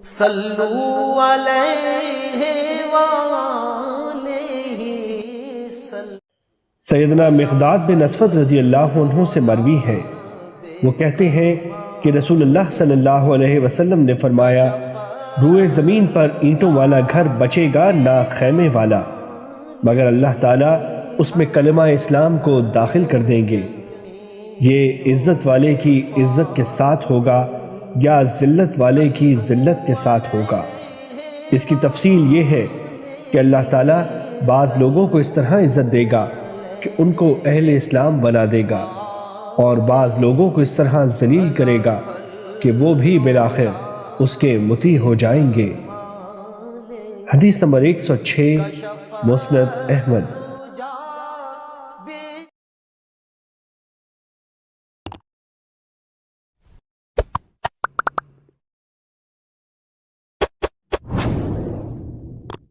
صلو علیہ وآلہ سلم۔ سیدنا مقداد بن اسود رضی اللہ عنہ سے مروی ہے، وہ کہتے ہیں کہ رسول اللہ صلی اللہ علیہ وسلم نے فرمایا، روئے زمین پر اینٹوں والا گھر بچے گا نہ خیمے والا، مگر اللہ تعالیٰ اس میں کلمہ اسلام کو داخل کر دیں گے۔ یہ عزت والے کی عزت کے ساتھ ہوگا یا ذلت والے کی ذلت کے ساتھ ہوگا۔ اس کی تفصیل یہ ہے کہ اللہ تعالیٰ بعض لوگوں کو اس طرح عزت دے گا کہ ان کو اہل اسلام بنا دے گا، اور بعض لوگوں کو اس طرح ذلیل کرے گا کہ وہ بھی بالآخر اس کے مطیع ہو جائیں گے۔ حدیث نمبر 106، مسند احمد۔